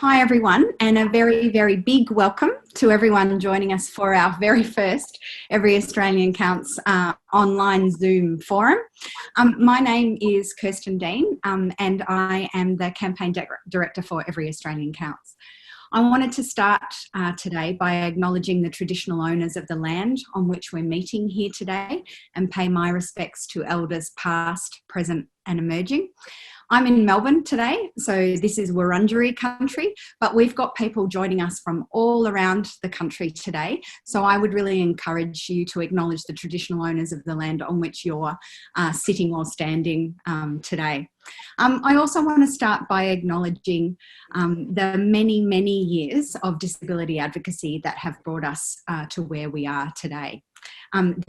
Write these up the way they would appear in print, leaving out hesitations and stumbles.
Hi everyone, and a very, very big welcome to everyone joining us for our very first Every Australian Counts online Zoom forum. My name is Kirsten Dean and I am the Campaign Director for Every Australian Counts. I wanted to start today by acknowledging the traditional owners of the land on which we're meeting here today and pay my respects to elders past, present and emerging. I'm in Melbourne today, so this is Wurundjeri country, but we've got people joining us from all around the country today. So I would really encourage you to acknowledge the traditional owners of the land on which you're sitting or standing today. I also want to start by acknowledging the many, many years of disability advocacy that have brought us to where we are today.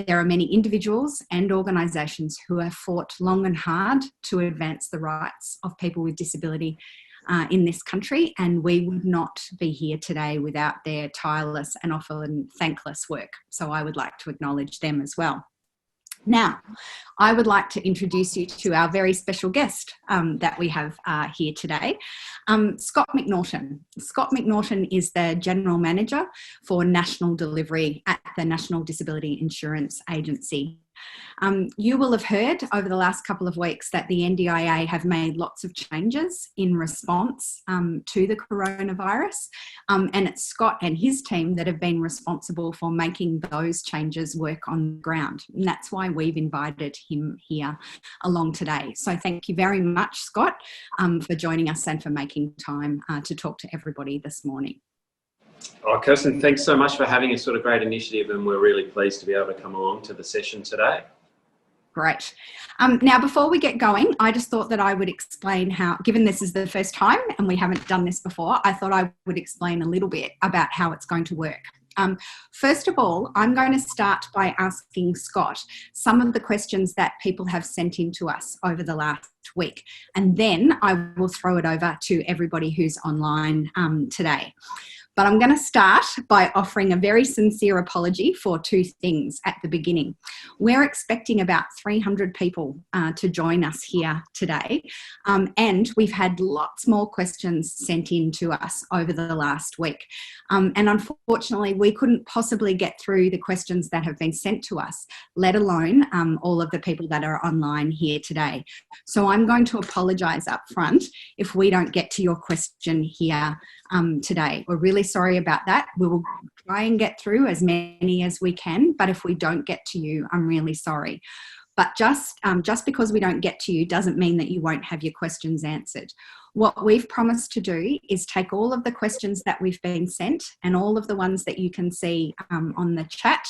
There are many individuals and organisations who have fought long and hard to advance the rights of people with disability in this country, and we would not be here today without their tireless and often thankless work. So I would like to acknowledge them as well. Now, I would like to introduce you to our very special guest that we have here today, Scott McNaughton. Scott McNaughton is the General Manager for National Delivery at the National Disability Insurance Agency. You will have heard over the last couple of weeks that the NDIA have made lots of changes in response to the coronavirus, and it's Scott and his team that have been responsible for making those changes work on the ground. And that's why we've invited him here along today. So thank you very much, Scott, for joining us and for making time to talk to everybody this morning. Oh, Kirsten, thanks so much for having a sort of great initiative, and we're really pleased to be able to come along to the session today. Great. Now, before we get going, I just thought that I would explain how, given this is the first time and we haven't done this before, I thought I would explain a little bit about how it's going to work. First of all, I'm going to start by asking Scott some of the questions that people have sent in to us over the last week, and then I will throw it over to everybody who's online today. But I'm going to start by offering a very sincere apology for two things at the beginning. We're expecting about 300 people to join us here today, and we've had lots more questions sent in to us over the last week. And unfortunately, we couldn't possibly get through the questions that have been sent to us, let alone all of the people that are online here today. So I'm going to apologise up front if we don't get to your question here today. We're really sorry about that. We will try and get through as many as we can, but if we don't get to you, I'm really sorry. But just because we don't get to you doesn't mean that you won't have your questions answered. What we've promised to do is take all of the questions that we've been sent and all of the ones that you can see on the chat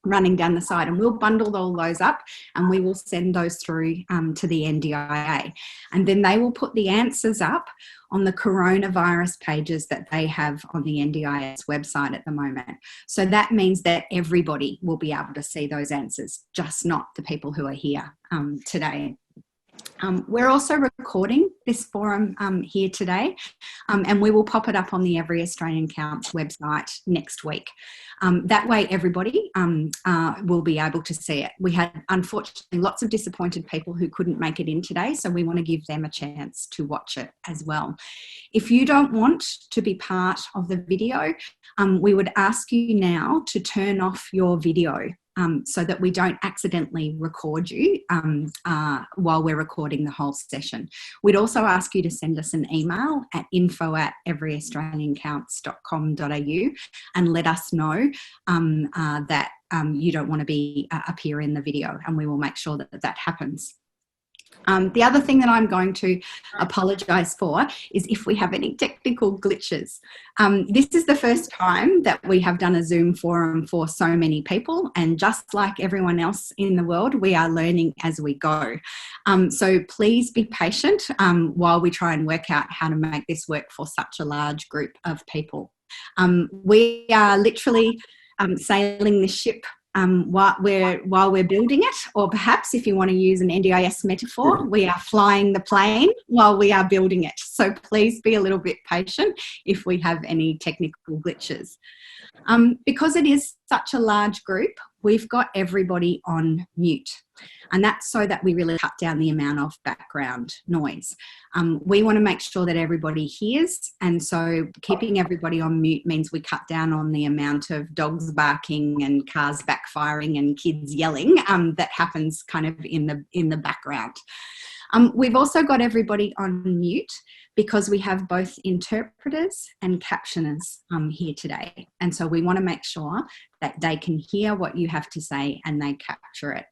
running down the side, and we'll bundle all those up and we will send those through to the NDIA, and then they will put the answers up on the coronavirus pages that they have on the NDIS website at the moment. So that means that everybody will be able to see those answers, just not the people who are here today. We're also recording this forum here today, and we will pop it up on the Every Australian Counts website next week. That way everybody will be able to see it. We had, unfortunately, lots of disappointed people who couldn't make it in today, so we want to give them a chance to watch it as well. If you don't want to be part of the video, we would ask you now to turn off your video so that we don't accidentally record you while we're recording the whole session. We'd also ask you to send us an email at info@everyaustraliancounts.com.au and let us know that you don't want to appear in the video, and we will make sure that that happens. The other thing that I'm going to apologise for is if we have any technical glitches. This is the first time that we have done a Zoom forum for so many people, and just like everyone else in the world, we are learning as we go. So please be patient while we try and work out how to make this work for such a large group of people. We are literally sailing the ship while we're building it, or perhaps if you want to use an NDIS metaphor, we are flying the plane while we are building it. So please be a little bit patient if we have any technical glitches. Because it is such a large group, we've got everybody on mute. And that's so that we really cut down the amount of background noise. We want to make sure that everybody hears, and so keeping everybody on mute means we cut down on the amount of dogs barking and cars backfiring and kids yelling that happens kind of in the background. We've also got everybody on mute because we have both interpreters and captioners here today. And so we want to make sure that they can hear what you have to say and they capture it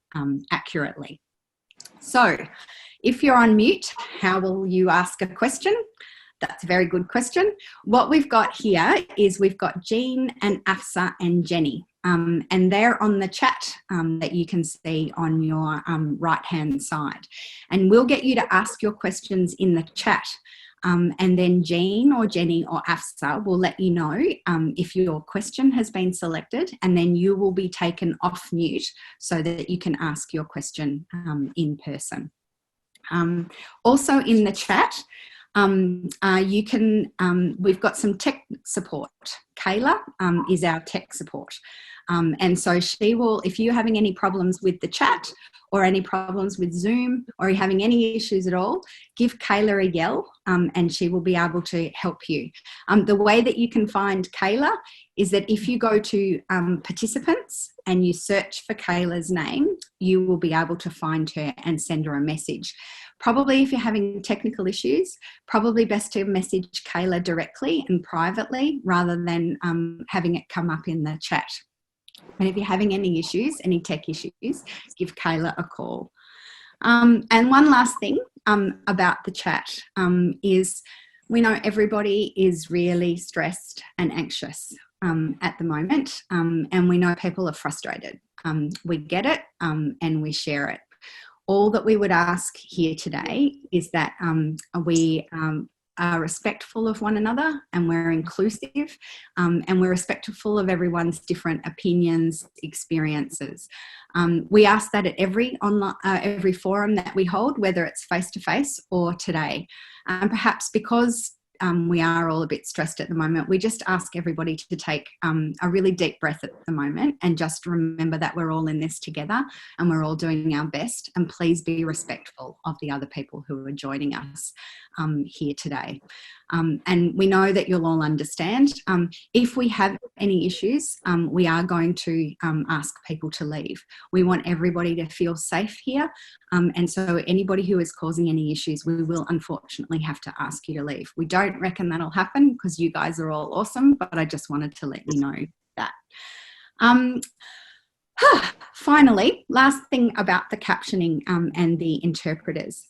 accurately. So if you're on mute, how will you ask a question? That's a very good question. What we've got here is we've got Jean and Afsa and Jenny. And they're on the chat that you can see on your right-hand side. And we'll get you to ask your questions in the chat. And then Jean or Jenny or Afsa will let you know if your question has been selected, and then you will be taken off mute so that you can ask your question in person. Also in the chat, you can, we've got some tech support. Kayla is our tech support. And so she will, if you're having any problems with the chat or any problems with Zoom or you're having any issues at all, give Kayla a yell and she will be able to help you. The way that you can find Kayla is that if you go to participants and you search for Kayla's name, you will be able to find her and send her a message. Probably if you're having technical issues, probably best to message Kayla directly and privately rather than having it come up in the chat. And if you're having any issues, any tech issues, give Kayla a call. And one last thing about the chat is we know everybody is really stressed and anxious at the moment, and we know people are frustrated. We get it and we share it. All that we would ask here today is that we are respectful of one another and we're inclusive and we're respectful of everyone's different opinions, experiences. We ask that at every forum that we hold, whether it's face-to-face or today. Perhaps because we are all a bit stressed at the moment, we just ask everybody to take a really deep breath at the moment and just remember that we're all in this together and we're all doing our best, and please be respectful of the other people who are joining us here today. And we know that you'll all understand. If we have any issues, we are going to ask people to leave. We want everybody to feel safe here. And so anybody who is causing any issues, we will unfortunately have to ask you to leave. We don't reckon that'll happen because you guys are all awesome, but I just wanted to let you know that. Finally, last thing about the captioning and the interpreters.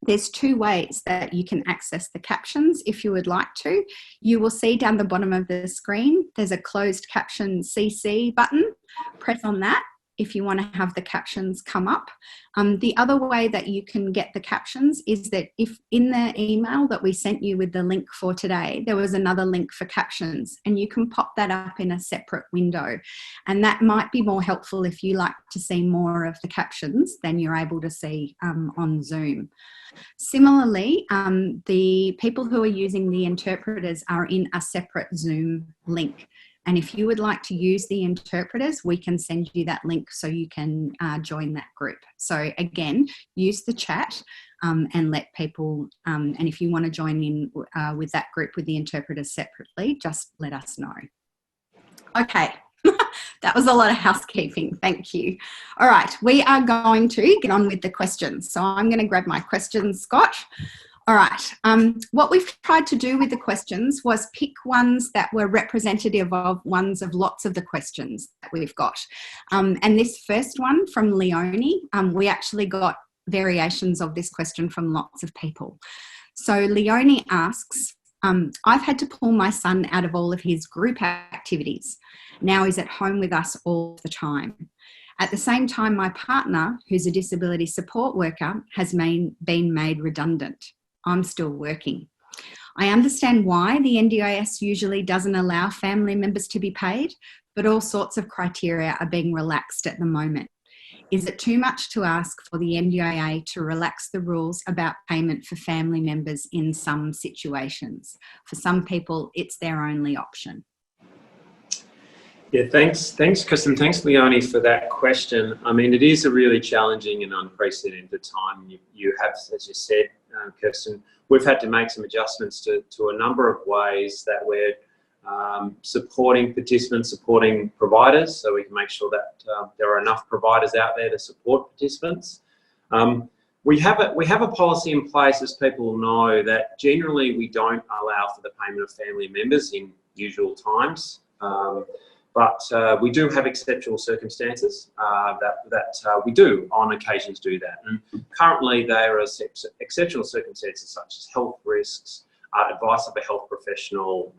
There's two ways that you can access the captions if you would like to. You will see down the bottom of the screen, there's a closed caption CC button. Press on that if you want to have the captions come up. The other way that you can get the captions is that if in the email that we sent you with the link for today, there was another link for captions, and you can pop that up in a separate window. And that might be more helpful if you like to see more of the captions than you're able to see on Zoom. Similarly, the people who are using the interpreters are in a separate Zoom link. And if you would like to use the interpreters, we can send you that link so you can join that group. So again, use the chat and let people, and if you want to join in with that group with the interpreters separately, just let us know. Okay, that was a lot of housekeeping. Thank you. All right, we are going to get on with the questions. So I'm going to grab my questions, Scott. All right, what we've tried to do with the questions was pick ones that were representative of ones of lots of the questions that we've got. And this first one from Leonie, we actually got variations of this question from lots of people. So Leonie asks, I've had to pull my son out of all of his group activities. Now he's at home with us all the time. At the same time, my partner, who's a disability support worker, has been made redundant. I'm still working. I understand why the NDIS usually doesn't allow family members to be paid, but all sorts of criteria are being relaxed at the moment. Is it too much to ask for the NDIA to relax the rules about payment for family members in some situations? For some people, it's their only option. Yeah, thanks, Chris, and thanks, Leonie, for that question. I mean, it is a really challenging and unprecedented time. You have, as you said, Kirsten, we've had to make some adjustments to a number of ways that we're supporting participants, supporting providers, so we can make sure that there are enough providers out there to support participants. We have a policy in place, as people know, that generally we don't allow for the payment of family members in usual times. But we do have exceptional circumstances that we do on occasions do that. And currently there are exceptional circumstances such as health risks, advice of a health professional.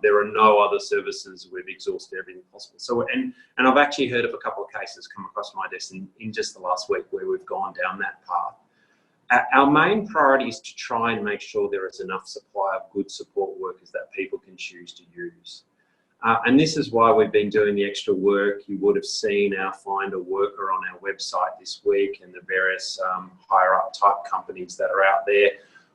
There are no other services. We've exhausted everything possible. So, and I've actually heard of a couple of cases come across my desk in just the last week where we've gone down that path. Our main priority is to try and make sure there is enough supply of good support workers that people can choose to use. And this is why we've been doing the extra work. You would have seen our Find a Worker on our website this week, and the various higher up type companies that are out there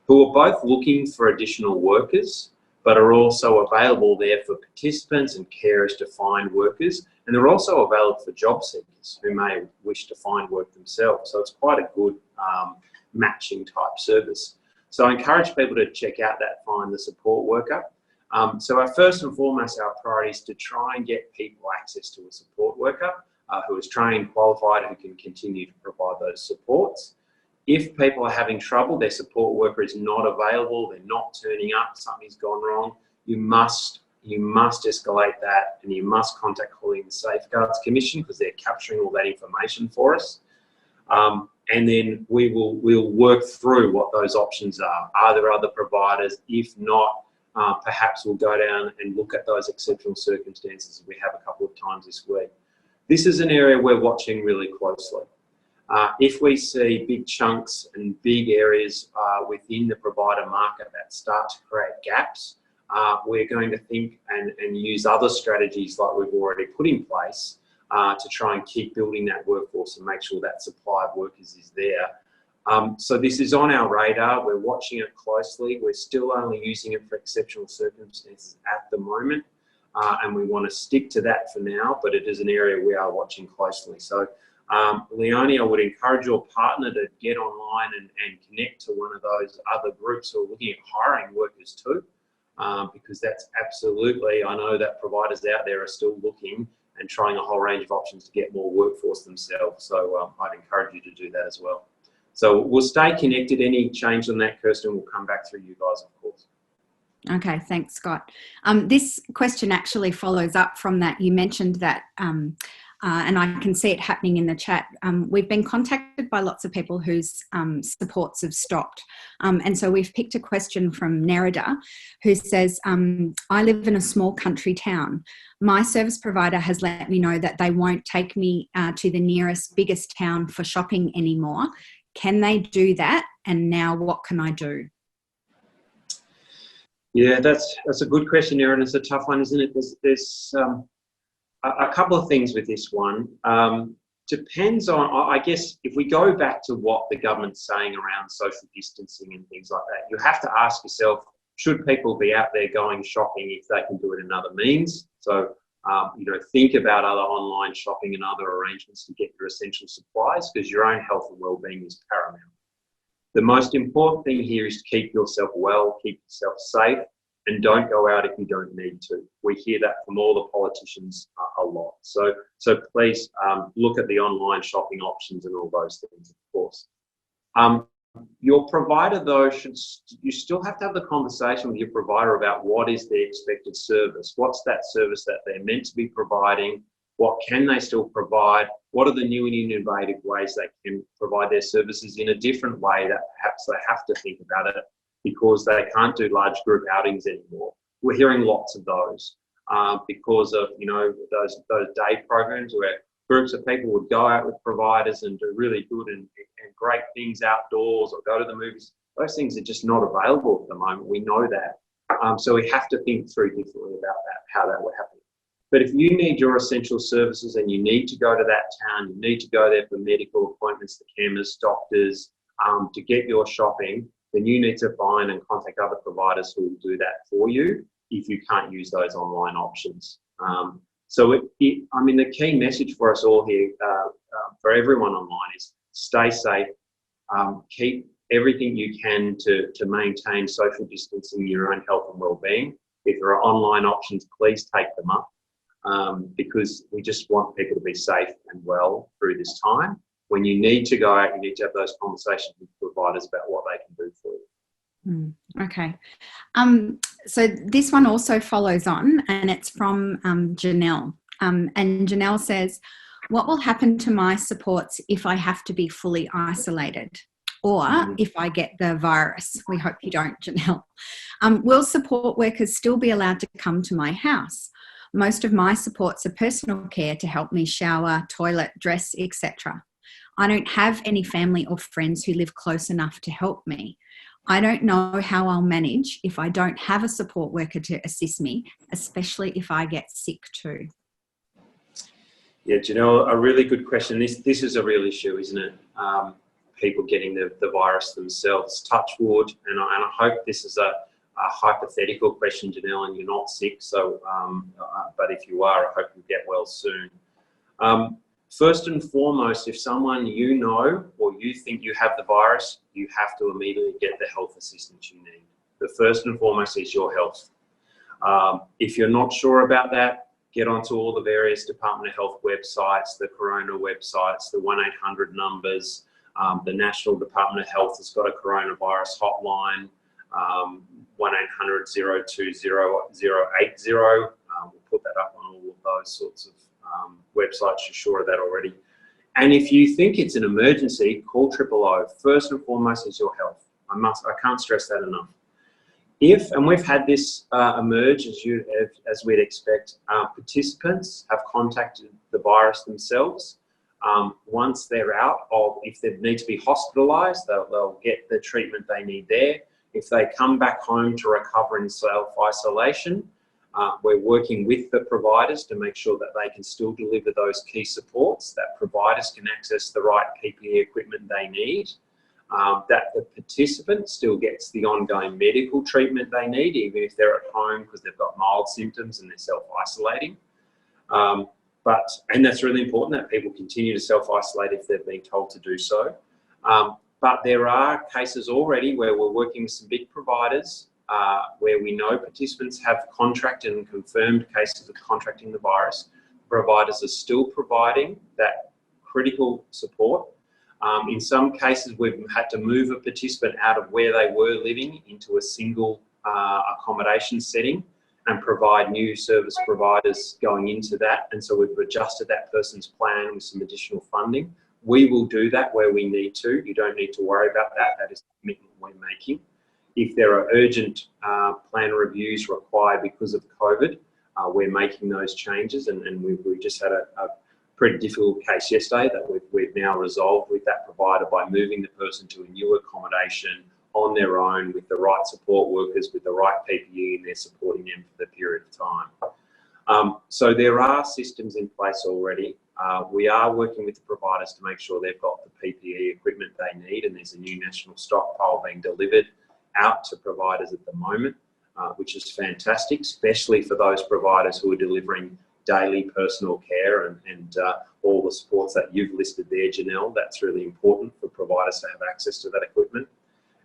who are both looking for additional workers, but are also available there for participants and carers to find workers. And they're also available for job seekers who may wish to find work themselves. So it's quite a good matching type service. So I encourage people to check out that Find the Support Worker. So our first and foremost, our priority is to try and get people access to a support worker who is trained, qualified, who can continue to provide those supports. If people are having trouble, their support worker is not available, they're not turning up, something's gone wrong, you must escalate that, and you must contact calling the Safeguards Commission because they're capturing all that information for us. And then we'll work through what those options are. Are there other providers? If not, perhaps we'll go down and look at those exceptional circumstances we have a couple of times this week. This is an area we're watching really closely. If we see big chunks and big areas within the provider market that start to create gaps, we're going to think and use other strategies like we've already put in place to try and keep building that workforce and make sure that supply of workers is there. So this is on our radar. We're watching it closely. We're still only using it for exceptional circumstances at the moment, and we want to stick to that for now, but it is an area we are watching closely. So Leonie, I would encourage your partner to get online and connect to one of those other groups who are looking at hiring workers too, because that's absolutely, I know that providers out there are still looking and trying a whole range of options to get more workforce themselves. So I'd encourage you to do that as well. So we'll stay connected. Any change on that, Kirsten, will come back through you guys, of course. Okay, thanks, Scott. This question actually follows up from that. You mentioned that, and I can see it happening in the chat. We've been contacted by lots of people whose supports have stopped. And so we've picked a question from Nerida, who says, I live in a small country town. My service provider has let me know that they won't take me to the nearest biggest town for shopping anymore. Can they do that? And now what can I do? Yeah, that's a good question, Erin. It's a tough one, isn't it? There's a couple of things with this one. Depends on, I guess, if we go back to what the government's saying around social distancing and things like that, you have to ask yourself, should people be out there going shopping if they can do it in other means? So, think about other online shopping and other arrangements to get your essential supplies, because your own health and well-being is paramount. The most important thing here is to keep yourself well, keep yourself safe, and don't go out if you don't need to. We hear that from all the politicians a lot. So please look at the online shopping options and all those things, of course. Your provider, though, you still have to have the conversation with your provider about what is the expected service. What's that service that they're meant to be providing? What can they still provide? What are the new and innovative ways they can provide their services in a different way that perhaps they have to think about it because they can't do large group outings anymore? We're hearing lots of those because of those day programs where groups of people would go out with providers and do really good and great things outdoors or go to the movies. Those things are just not available at the moment. We know that. So we have to think through differently about that, how that will happen. But if you need your essential services and you need to go to that town, you need to go there for medical appointments, the chemists, doctors, to get your shopping, then you need to find and contact other providers who will do that for you if you can't use those online options. So I mean, the key message for us all here, for everyone online, is stay safe, keep everything you can to maintain social distancing, your own health and well-being. If there are online options, please take them up, because we just want people to be safe and well through this time. When you need to go out, you need to have those conversations with providers about what they can do for you. Okay. So this one also follows on, and it's from Janelle. And Janelle says, what will happen to my supports if I have to be fully isolated? Or if I get the virus? We hope you don't, Janelle. Will support workers still be allowed to come to my house? Most of my supports are personal care to help me shower, toilet, dress, etc. I don't have any family or friends who live close enough to help me. I don't know how I'll manage if I don't have a support worker to assist me, especially if I get sick too. Yeah, Janelle, a really good question. This is a real issue, isn't it? People getting the virus themselves. Touch wood, and I hope this is a hypothetical question, Janelle, and you're not sick. So, but if you are, I hope you get well soon. First and foremost, if someone you know or you think you have the virus, you have to immediately get the health assistance you need. The first and foremost is your health. If you're not sure about that, get onto all the various Department of Health websites, the Corona websites, the 1-800 numbers. The National Department of Health has got a coronavirus hotline, 1-800-020-080. We'll put that up on all of those sorts of websites. You're sure of that already. And if you think it's an emergency, call 000. First and foremost is your health. I can't stress that enough. If, and we've had this emerge as we'd expect, participants have contacted the virus themselves. Once they're out, if they need to be hospitalised, they'll get the treatment they need there. If they come back home to recover in self-isolation, we're working with the providers to make sure that they can still deliver those key supports, that providers can access the right PPE equipment they need, that the participant still gets the ongoing medical treatment they need, even if they're at home because they've got mild symptoms and they're self-isolating. And that's really important, that people continue to self-isolate if they've been told to do so. But there are cases already where we're working with some big providers where we know participants have contracted and confirmed cases of contracting the virus. Providers are still providing that critical support. In some cases, we've had to move a participant out of where they were living into a single accommodation setting and provide new service providers going into that. And so we've adjusted that person's plan with some additional funding. We will do that where we need to. You don't need to worry about that. That is the commitment we're making. If there are urgent plan reviews required because of COVID, we're making those changes. And we just had a pretty difficult case yesterday that we've now resolved with that provider by moving the person to a new accommodation on their own with the right support workers, with the right PPE, and they're supporting them for the period of time. So there are systems in place already. We are working with the providers to make sure they've got the PPE equipment they need, and there's a new national stockpile being delivered out to providers at the moment, which is fantastic, especially for those providers who are delivering daily personal care and all the supports that you've listed there, Janelle. That's really important for providers to have access to that equipment.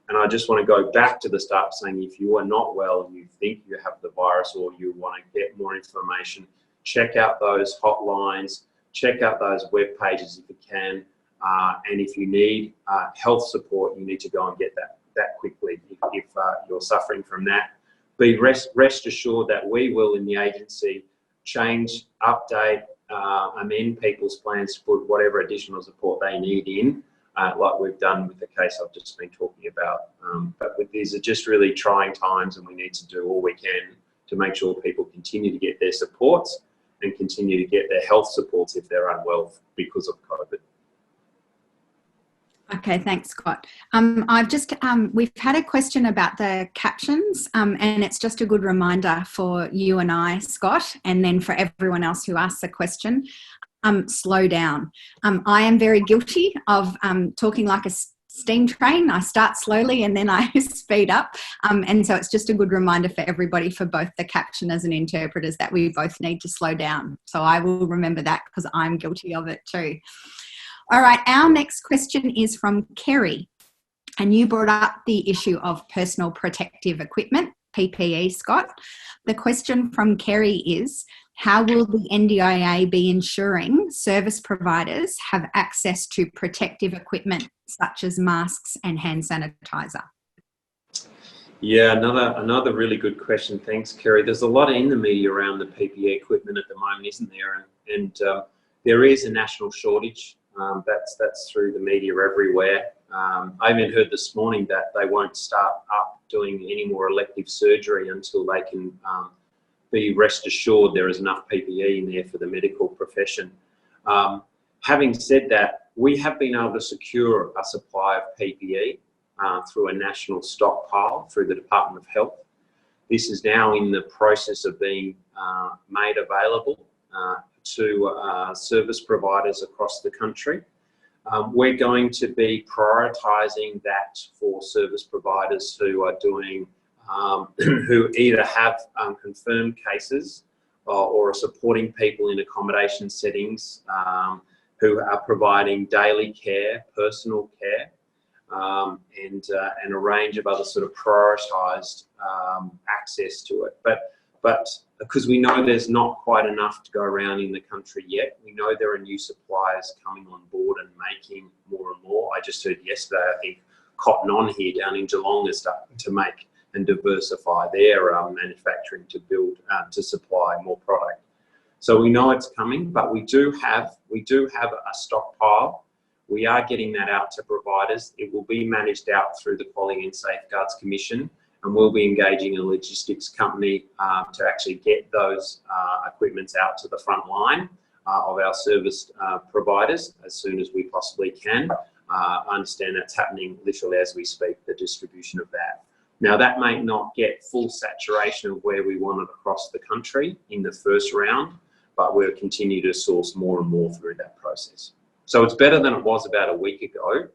And I just want to go back to the start saying, if you are not well and you think you have the virus or you want to get more information, check out those hotlines, check out those web pages if you can. And if you need health support, you need to go and get that quickly if you're suffering from that. Be rest assured that we will, in the agency, change, update, amend people's plans to put whatever additional support they need in, like we've done with the case I've just been talking about. But these are just really trying times, and we need to do all we can to make sure people continue to get their supports and continue to get their health supports if they're unwell because of COVID. Okay, thanks, Scott. We've had a question about the captions, and it's just a good reminder for you and I, Scott, and then for everyone else who asks a question, slow down. I am very guilty of talking like a steam train. I start slowly and then I speed up. And so it's just a good reminder for everybody, for both the captioners and interpreters, that we both need to slow down. So I will remember that, because I'm guilty of it too. All right, our next question is from Kerry. And you brought up the issue of personal protective equipment, PPE, Scott. The question from Kerry is, how will the NDIA be ensuring service providers have access to protective equipment such as masks and hand sanitizer? Yeah, another really good question. Thanks, Kerry. There's a lot in the media around the PPE equipment at the moment, isn't there? And there is a national shortage. That's through the media everywhere. I even heard this morning that they won't start up doing any more elective surgery until they can be rest assured there is enough PPE in there for the medical profession. Having said that, we have been able to secure a supply of PPE through a national stockpile through the Department of Health. This is now in the process of being made available to service providers across the country. We're going to be prioritising that for service providers who are doing, who either have confirmed cases or are supporting people in accommodation settings, who are providing daily care, personal care, and a range of other sort of prioritised access to it. But because we know there's not quite enough to go around in the country yet, we know there are new suppliers coming on board and making more and more. I just heard yesterday, I think Cotton On here down in Geelong is starting to make and diversify their manufacturing to build, to supply more product. So we know it's coming, but we do have a stockpile. We are getting that out to providers. It will be managed out through the Quality and Safeguards Commission, and we'll be engaging a logistics company to actually get those equipments out to the front line of our service providers as soon as we possibly can. I understand that's happening literally as we speak, the distribution of that. Now, that may not get full saturation of where we want it across the country in the first round, but we'll continue to source more and more through that process. So it's better than it was about a week ago,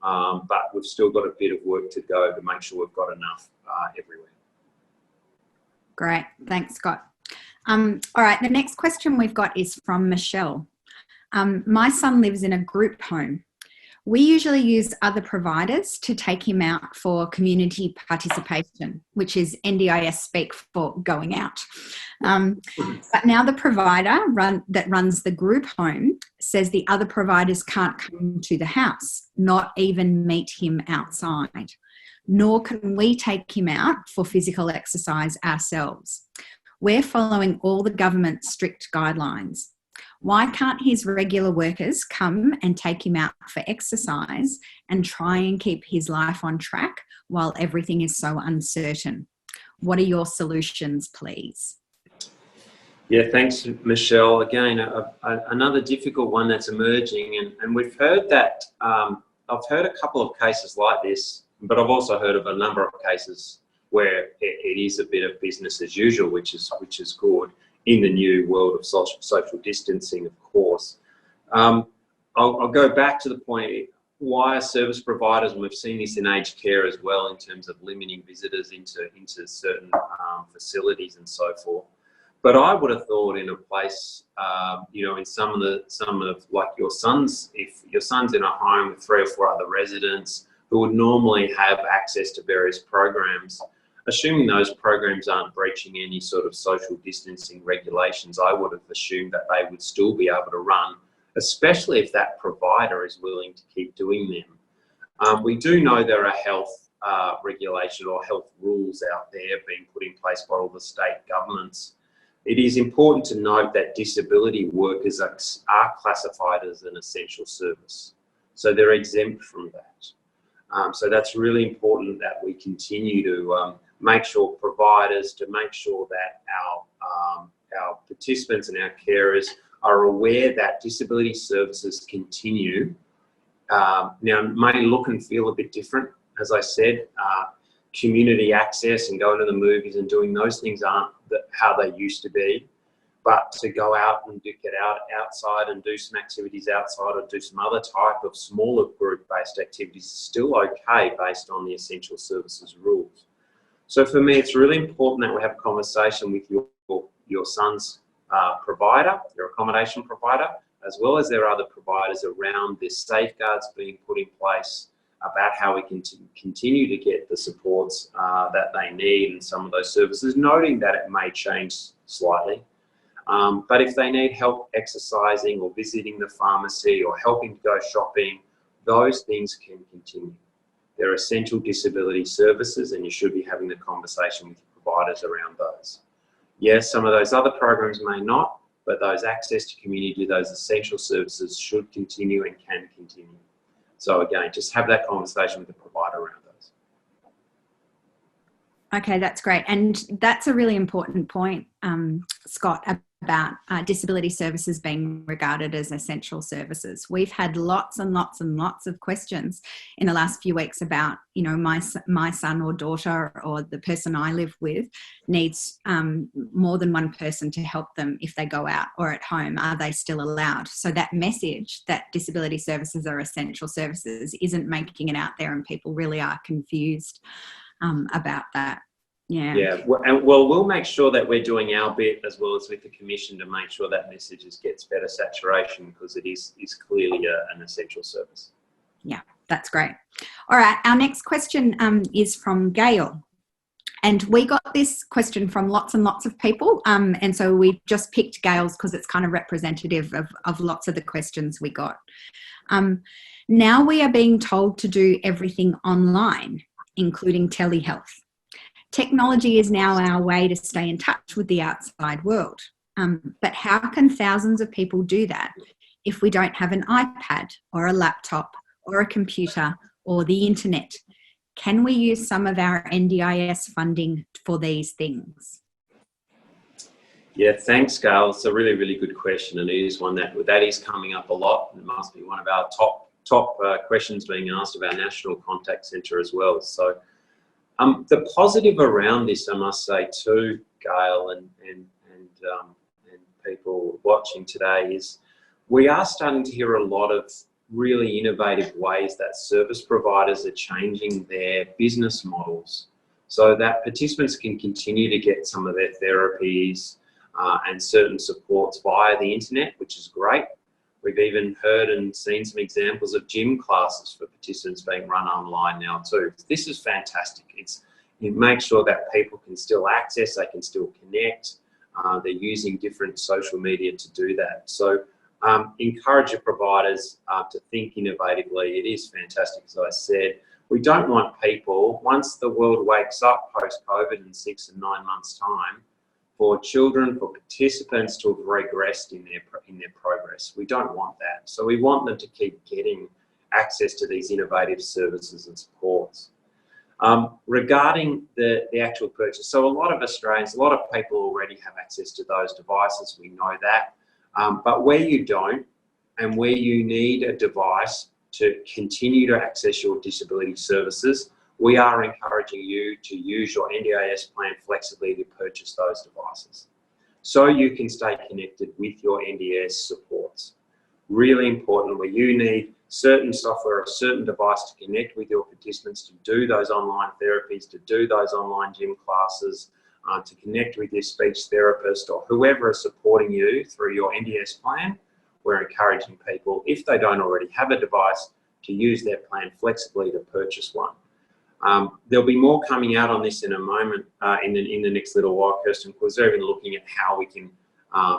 but we've still got a bit of work to go to make sure we've got enough everywhere. Great, thanks, Scott. All right, the next question we've got is from Michelle. My son lives in a group home. We usually use other providers to take him out for community participation, which is NDIS speak for going out. But now the provider that runs the group home says the other providers can't come to the house, not even meet him outside, nor can we take him out for physical exercise ourselves. We're following all the government's strict guidelines. Why can't his regular workers come and take him out for exercise and try and keep his life on track while everything is so uncertain? What are your solutions, please? Yeah, thanks, Michelle. Again, another difficult one that's emerging, and we've heard that, I've heard a couple of cases like this, but I've also heard of a number of cases where it is a bit of business as usual, which is good in the new world of social distancing, of course. I'll go back to the point, why are service providers, and we've seen this in aged care as well, in terms of limiting visitors into certain facilities and so forth. But I would have thought in a place, in some of like your sons, if your son's in a home with 3 or 4 other residents who would normally have access to various programs, assuming those programs aren't breaching any sort of social distancing regulations, I would have assumed that they would still be able to run, especially if that provider is willing to keep doing them. We do know there are health regulation or health rules out there being put in place by all the state governments. It is important to note that disability workers are classified as an essential service, so they're exempt from that. So that's really important that we continue to make sure providers, to make sure that our participants and our carers are aware that disability services continue. Now, it may look and feel a bit different. As I said, community access and going to the movies and doing those things aren't how they used to be. But to go out and get outside and do some activities outside or do some other type of smaller group-based activities is still okay based on the essential services rules. So for me, it's really important that we have a conversation with your son's provider, your accommodation provider, as well as their other providers around the safeguards being put in place about how we can continue to get the supports that they need and some of those services, noting that it may change slightly. But if they need help exercising or visiting the pharmacy or helping to go shopping, those things can continue. They're essential disability services and you should be having the conversation with your providers around those. Yes, some of those other programs may not, but those access to community, those essential services should continue and can continue. So again, just have that conversation with the provider around those. Okay, that's great. And that's a really important point, Scott, about disability services being regarded as essential services. We've had lots and lots and lots of questions in the last few weeks about, you know, my son or daughter or the person I live with needs more than one person to help them if they go out or at home. Are they still allowed? So that message that disability services are essential services isn't making it out there, and people really are confused about that. Yeah, well, we'll make sure that we're doing our bit as well as with the Commission to make sure that message gets better saturation, because it is clearly an essential service. Yeah, that's great. All right, our next question is from Gail. And we got this question from lots and lots of people. And so we just picked Gail's because it's kind of representative of lots of the questions we got. Now we are being told to do everything online, including telehealth. Technology is now our way to stay in touch with the outside world. But how can thousands of people do that if we don't have an iPad or a laptop or a computer or the internet? Can we use some of our NDIS funding for these things? Yeah, thanks, Gail. It's a really, really good question, and it is one that is coming up a lot. It must be one of our top questions being asked of our National Contact Centre as well. So the positive around this, I must say too, Gail, and people watching today, is we are starting to hear a lot of really innovative ways that service providers are changing their business models so that participants can continue to get some of their therapies and certain supports via the internet, which is great. We've even heard and seen some examples of gym classes for participants being run online now too. This is fantastic. It makes sure that people can still access, they can still connect. They're using different social media to do that. So encourage your providers to think innovatively. It is fantastic, as I said. We don't want people, once the world wakes up post-COVID in 6 and 9 months' time, for children, for participants to have regressed in their progress. We don't want that. So we want them to keep getting access to these innovative services and supports. Regarding the actual purchase, so a lot of Australians, a lot of people already have access to those devices, we know that. But where you don't, and where you need a device to continue to access your disability services, we are encouraging you to use your NDIS plan flexibly to purchase those devices, so you can stay connected with your NDIS supports. Really important, where you need certain software or a certain device to connect with your participants, to do those online therapies, to do those online gym classes, to connect with your speech therapist or whoever is supporting you through your NDIS plan. We're encouraging people, if they don't already have a device, to use their plan flexibly to purchase one. There'll be more coming out on this in a moment, in the next little while, Kirsten, because they're even looking at how we can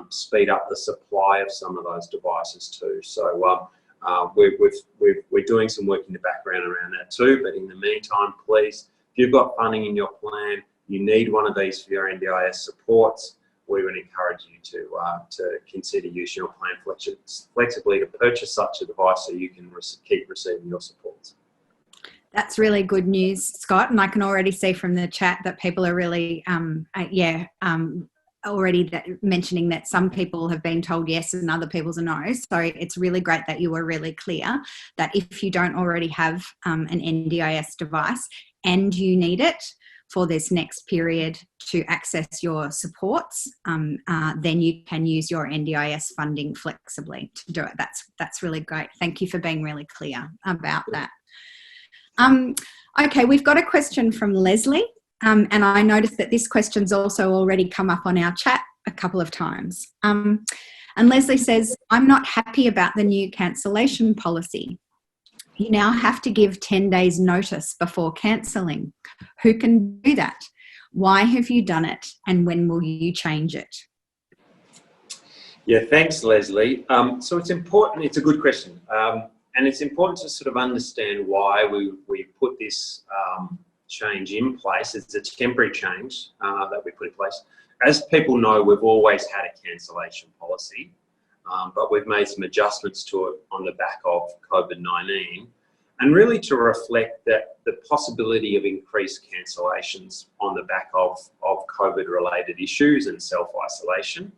speed up the supply of some of those devices too. So we're doing some work in the background around that too. But in the meantime, please, if you've got funding in your plan, you need one of these for your NDIS supports, we would encourage you to consider using your plan flexibly to purchase such a device so you can keep receiving your supports. That's really good news, Scott. And I can already see from the chat that people are really, already mentioning that some people have been told yes and other people's a no. So it's really great that you were really clear that if you don't already have an NDIS device and you need it, for this next period to access your supports, then you can use your NDIS funding flexibly to do it. That's really great. Thank you for being really clear about that. Okay, we've got a question from Leslie, and I noticed that this question's also already come up on our chat a couple of times. And Leslie says, I'm not happy about the new cancellation policy. You now have to give 10 days notice before cancelling. Who can do that? Why have you done it? And when will you change it? Yeah, thanks, Leslie. So it's important, it's a good question. And it's important to sort of understand why we put this change in place. It's a temporary change that we put in place. As people know, we've always had a cancellation policy, but we've made some adjustments to it on the back of COVID-19, and really to reflect that the possibility of increased cancellations on the back of COVID-related issues and self-isolation.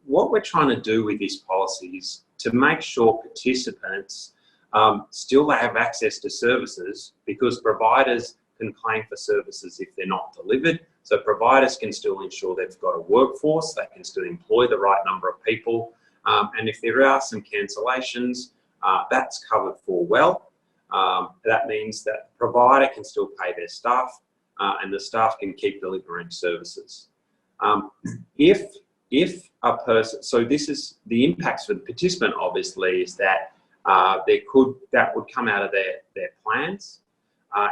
What we're trying to do with this policy is to make sure participants still have access to services, because providers can claim for services if they're not delivered. So providers can still ensure they've got a workforce, they can still employ the right number of people. And if there are some cancellations, that's covered for well. That means that the provider can still pay their staff and the staff can keep delivering services. If a person, so this is the impacts for the participant, obviously, is that that would come out of their plans.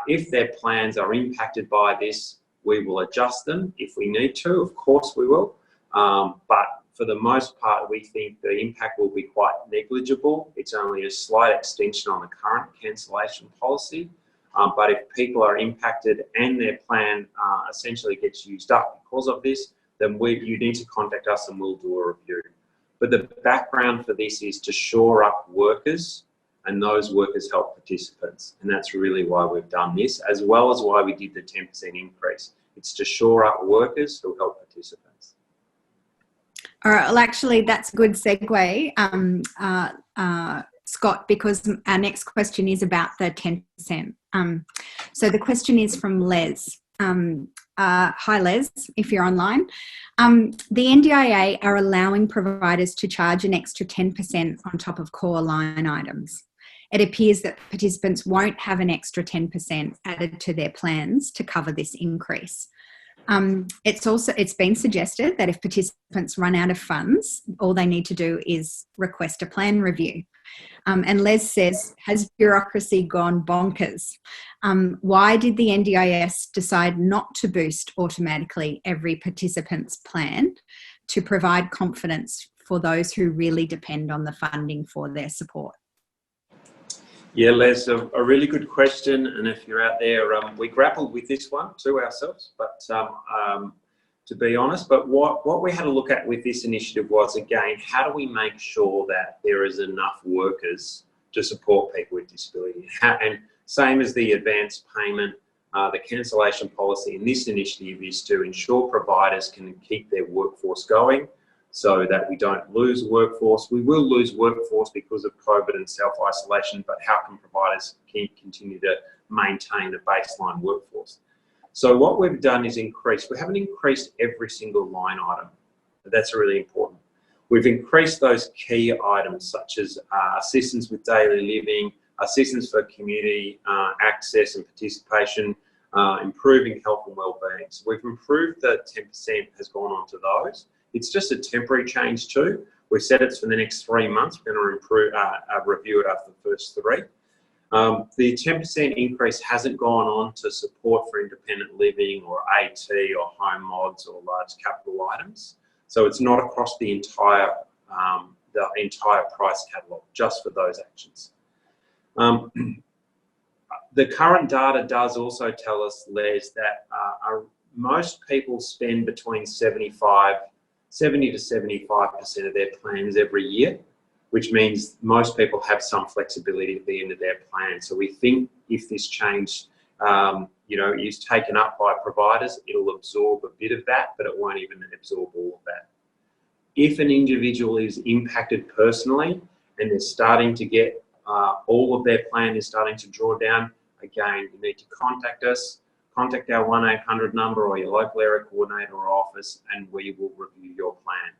If their plans are impacted by this, we will adjust them if we need to. Of course we will. But for the most part, we think the impact will be quite negligible. It's only a slight extension on the current cancellation policy. But if people are impacted and their plan essentially gets used up because of this, then you need to contact us and we'll do a review. But the background for this is to shore up workers, and those workers help participants. And that's really why we've done this, as well as why we did the 10% increase. It's to shore up workers who help participants. All right, well, actually, that's a good segue, Scott, because our next question is about the 10%. So the question is from Les. Hi, Les, if you're online. The NDIA are allowing providers to charge an extra 10% on top of core line items. It appears that participants won't have an extra 10% added to their plans to cover this increase. It's been suggested that if participants run out of funds, all they need to do is request a plan review. And Les says, has bureaucracy gone bonkers? Why did the NDIS decide not to boost automatically every participant's plan to provide confidence for those who really depend on the funding for their support? Yeah, Les, a really good question. And if you're out there, we grappled with this one too ourselves, but to be honest, but what we had to look at with this initiative was, again, how do we make sure that there is enough workers to support people with disability? And same as the advance payment, the cancellation policy in this initiative is to ensure providers can keep their workforce going so that we don't lose workforce. We will lose workforce because of COVID and self-isolation, but how can providers continue to maintain the baseline workforce? So what we've done is we haven't increased every single line item. That's really important. We've increased those key items such as assistance with daily living, assistance for community access and participation, improving health and wellbeing. So we've improved the 10% has gone on to those. It's just a temporary change too. We've said it's for the next 3 months. We're going to review it after the first 3. The 10% increase hasn't gone on to support for independent living or AT or home mods or large capital items. So it's not across the entire price catalogue, just for those actions. The current data does also tell us, Les, that most people spend between 70 to 75% of their plans every year, which means most people have some flexibility at the end of their plan. So we think if this change, is taken up by providers, it'll absorb a bit of that, but it won't even absorb all of that. If an individual is impacted personally and they're starting to get all of their plan is starting to draw down, again, you need to contact us. contact our 1-800 number or your local area coordinator or office, and we will review your plan.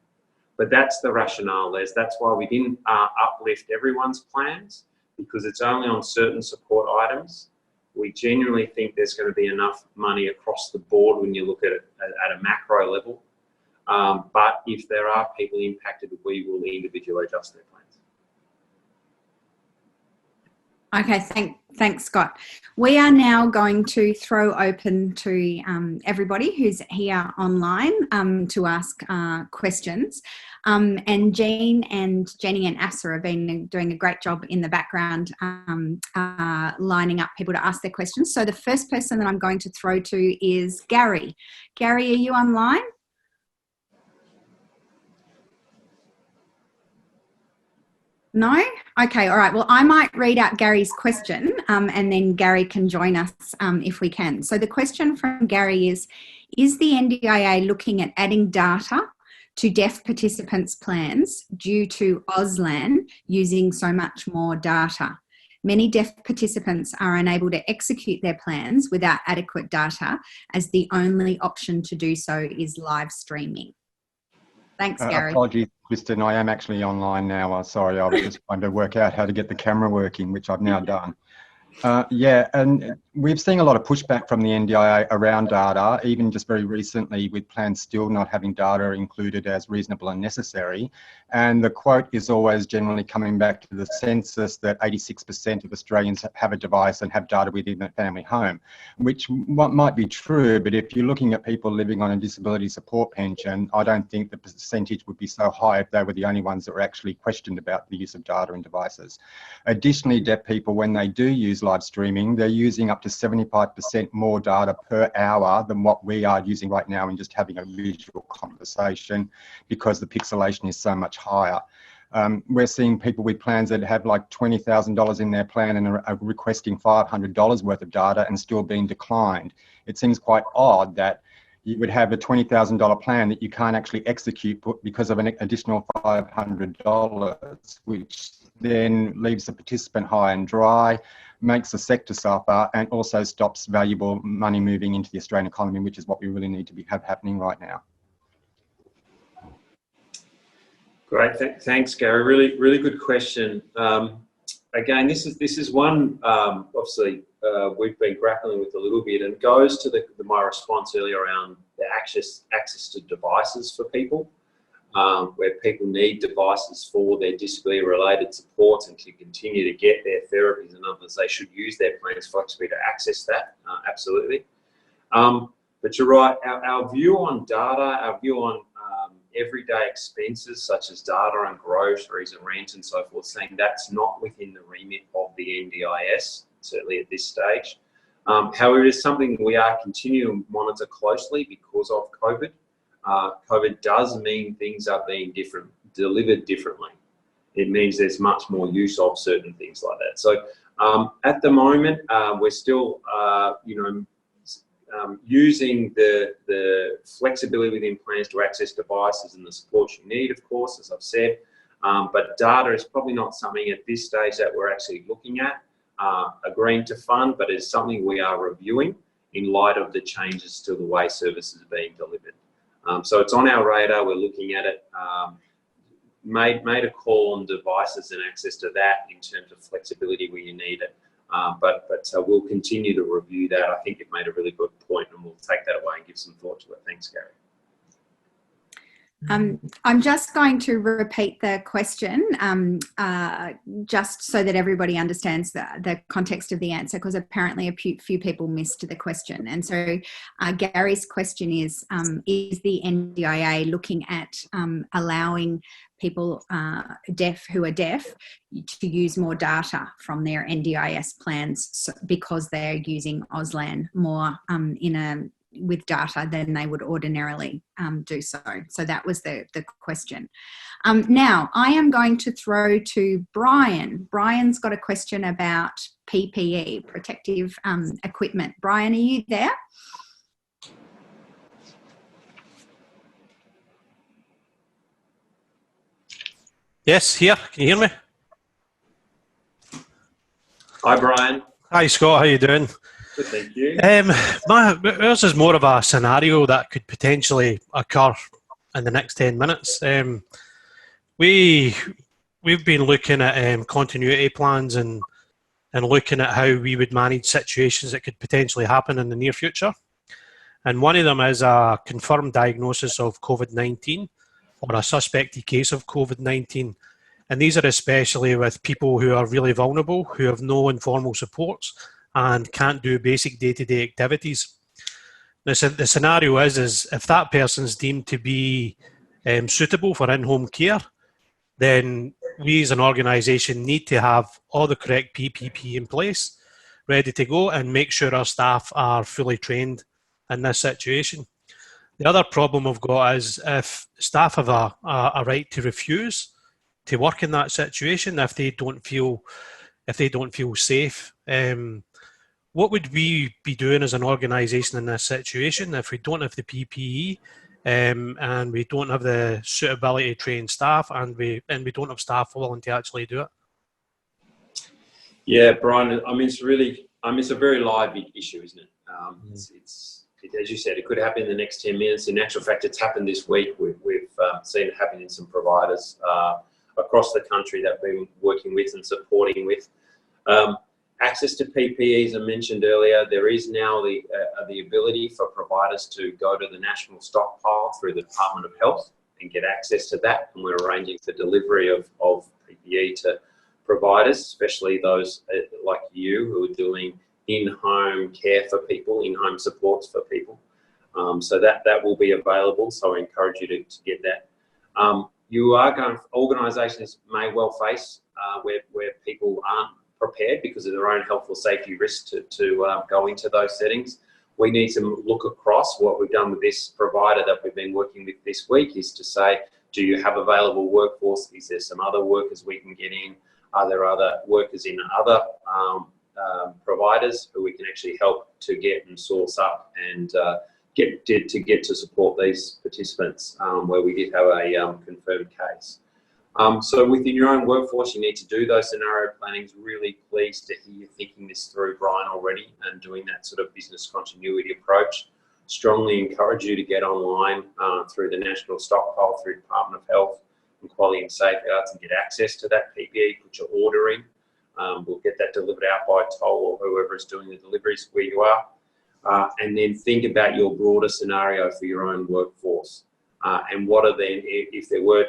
But that's the rationale, Les. That's why we didn't uplift everyone's plans, because it's only on certain support items. We genuinely think there's going to be enough money across the board when you look at it at a macro level. But if there are people impacted, we will individually adjust their plans. Okay, thanks, Scott. We are now going to throw open to everybody who's here online to ask questions. And Jean and Jenny and Asa have been doing a great job in the background lining up people to ask their questions. So the first person that I'm going to throw to is Gary. Gary, are you online? No? Okay, all right. Well, I might read out Gary's question and then Gary can join us if we can. So the question from Gary is the NDIA looking at adding data to deaf participants' plans due to Auslan using so much more data? Many deaf participants are unable to execute their plans without adequate data, as the only option to do so is live streaming. Thanks, Gary. Apologies, Kristen. I am actually online now. Sorry, I was just trying to work out how to get the camera working, which I've now done. Yeah, and we've seen a lot of pushback from the NDIA around data, even just very recently with plans still not having data included as reasonable and necessary. And the quote is always generally coming back to the census that 86% of Australians have a device and have data within their family home, which might be true, but if you're looking at people living on a disability support pension, I don't think the percentage would be so high if they were the only ones that were actually questioned about the use of data and devices. Additionally, deaf people, when they do use live streaming, they're using up to 75% more data per hour than what we are using right now in just having a visual conversation, because the pixelation is so much higher. We're seeing people with plans that have like $20,000 in their plan and are requesting $500 worth of data and still being declined. It seems quite odd that you would have a $20,000 plan that you can't actually execute because of an additional $500, which then leaves the participant high and dry, makes the sector suffer, and also stops valuable money moving into the Australian economy, which is what we really need to have happening right now. Great, thanks, Gary. Really good question. Again, this is one obviously we've been grappling with a little bit, and goes to my response earlier around the access to devices for people, where people need devices for their disability-related supports and to continue to get their therapies and others. They should use their plans flexibly to access that, absolutely. But you're right, our view on data, our view on everyday expenses such as data and groceries and rent and so forth, saying that's not within the remit of the NDIS, certainly at this stage. However, it is something we are continuing to monitor closely because of COVID. COVID does mean things are being delivered differently. It means there's much more use of certain things like that. So at the moment, we're still, using the flexibility within plans to access devices and the support you need, of course, as I've said. But data is probably not something at this stage that we're actually looking at, agreeing to fund, but it's something we are reviewing in light of the changes to the way services are being delivered. So it's on our radar, we're looking at it, made a call on devices and access to that in terms of flexibility where you need it. But we'll continue to review that. I think you've made a really good point, and we'll take that away and give some thought to it. Thanks, Gary. I'm just going to repeat the question just so that everybody understands the context of the answer, because apparently a few people missed the question. And so Gary's question is the NDIA looking at allowing people who are deaf to use more data from their NDIS plans because they're using Auslan more with data than they would ordinarily do so. So that was the question. Now, I am going to throw to Brian. Brian's got a question about PPE, protective equipment. Brian, are you there? Yes, here. Can you hear me? Hi, Brian. Hi, Scott. How you doing? Good, thank you. Ours is more of a scenario that could potentially occur in the next 10 minutes. We've been looking at continuity plans and looking at how we would manage situations that could potentially happen in the near future. And one of them is a confirmed diagnosis of COVID-19 or a suspected case of COVID-19. And these are especially with people who are really vulnerable, who have no informal supports and can't do basic day-to-day activities. The scenario is if that person's deemed to be suitable for in-home care, then we as an organisation need to have all the correct PPE in place, ready to go, and make sure our staff are fully trained in this situation. The other problem we've got is if staff have a right to refuse to work in that situation if they don't feel safe. What would we be doing as an organisation in this situation if we don't have the PPE and we don't have the suitability trained staff and we don't have staff willing to actually do it? Yeah, Brian. I mean, it's a very live issue, isn't it? As you said, it could happen in the next 10 minutes. In actual fact, it's happened this week. We've seen it happen in some providers across the country that we've been working with and supporting with. Access to PPE, as I mentioned earlier, there is now the ability for providers to go to the national stockpile through the Department of Health and get access to that. And we're arranging for delivery of PPE to providers, especially those like you who are doing in-home care for people, in-home supports for people. So that will be available. So I encourage you to get that. Organisations may well face where people aren't prepared because of their own health or safety risks to go into those settings. We need to look across. What we've done with this provider that we've been working with this week is to say, do you have available workforce? Is there some other workers we can get in? Are there other workers in other providers who we can actually help to get and source up and get to support these participants where we did have a confirmed case. So within your own workforce, you need to do those scenario plannings. Really pleased to hear you thinking this through, Brian, already and doing that sort of business continuity approach. Strongly encourage you to get online through the National Stockpile, through Department of Health and Quality and Safeguards and get access to that PPE, put your order in. We'll get that delivered out by toll or whoever is doing the deliveries where you are. And then think about your broader scenario for your own workforce. And what are then, if there were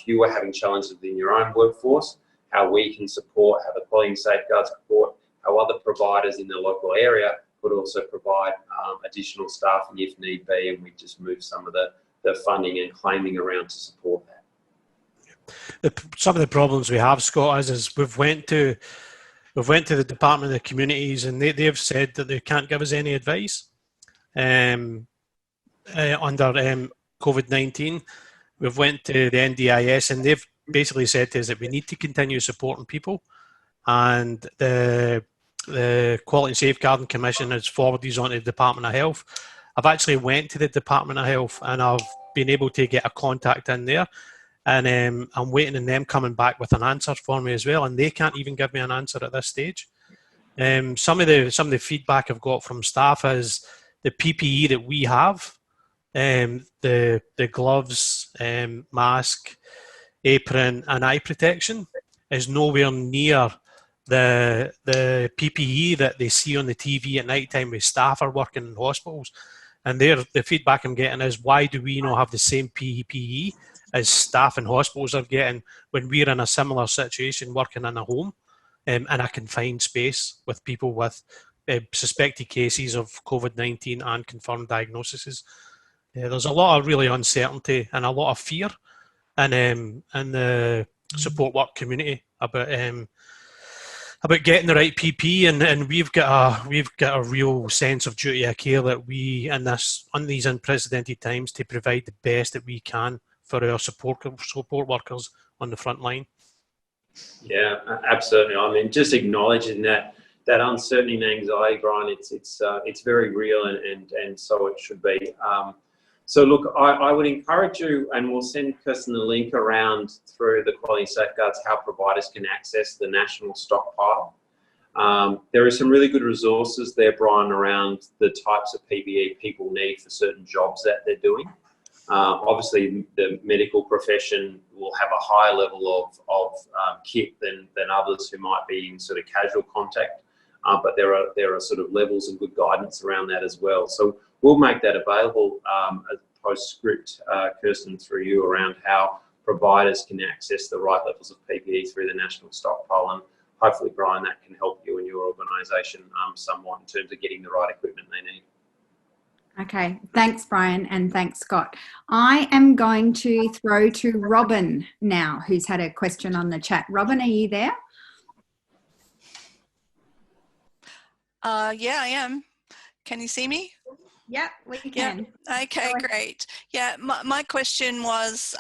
fewer having challenges within your own workforce, how we can support, how the Quality and Safeguards support, how other providers in the local area could also provide additional staffing if need be, and we just move some of the funding and claiming around to support that. Some of the problems we have, Scott, is we've went to the Department of Communities and they've said that they can't give us any advice under COVID-19. We've went to the NDIS and they've basically said to us that we need to continue supporting people, and the Quality and Safeguarding Commission has forwarded these on to the Department of Health. I've actually went to the Department of Health and I've been able to get a contact in there, and I'm waiting on them coming back with an answer for me as well, and they can't even give me an answer at this stage. Some of the feedback I've got from staff is the PPE that we have, the gloves, mask, apron and eye protection is nowhere near the PPE that they see on the TV at night time with staff are working in hospitals. And the feedback I'm getting is, why do we not have the same PPE as staff in hospitals are getting when we're in a similar situation working in a home in a confined space with people with suspected cases of COVID-19 and confirmed diagnoses? There's a lot of really uncertainty and a lot of fear in the support work community about getting the right PPE, and we've got a real sense of duty of care that we in these unprecedented times to provide the best that we can for our support workers on the front line. Yeah, absolutely. I mean, just acknowledging that uncertainty and anxiety, Brian, it's very real, and so it should be. So look, I would encourage you, and we'll send Kirsten the link around through the Quality Safeguards, how providers can access the national stockpile. There are some really good resources there, Brian, around the types of PPE people need for certain jobs that they're doing. Obviously, the medical profession will have a higher level of kit than others who might be in sort of casual contact, but there are sort of levels and good guidance around that as well. So we'll make that available as postscript, Kirsten, through you around how providers can access the right levels of PPE through the national stockpile, and hopefully, Brian, that can help you and your organisation somewhat in terms of getting the right equipment they need. Okay, thanks, Brian, and thanks, Scott. I am going to throw to Robin now, who's had a question on the chat. Robin, are you there? Yeah, I am. Can you see me? Yeah, we can. Yeah. Okay, great. Yeah, my question was,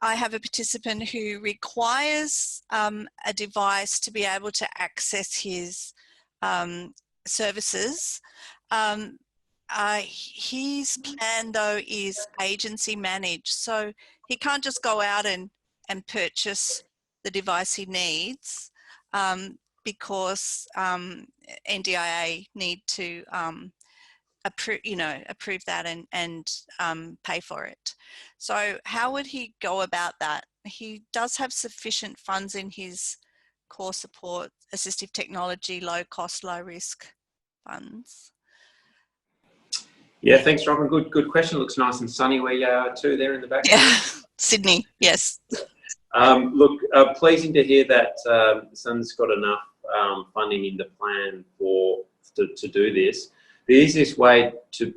I have a participant who requires a device to be able to access his services. His plan, though, is agency managed, so he can't just go out and purchase the device he needs because NDIA need to approve that and pay for it. So how would he go about that? He does have sufficient funds in his core support, assistive technology, low cost, low risk funds. Yeah, thanks, Robin. Good question. Looks nice and sunny where you are too, there in the background. Yeah, Sydney, yes. Look, pleasing to hear that Sun's got enough funding in the plan to do this. The easiest way to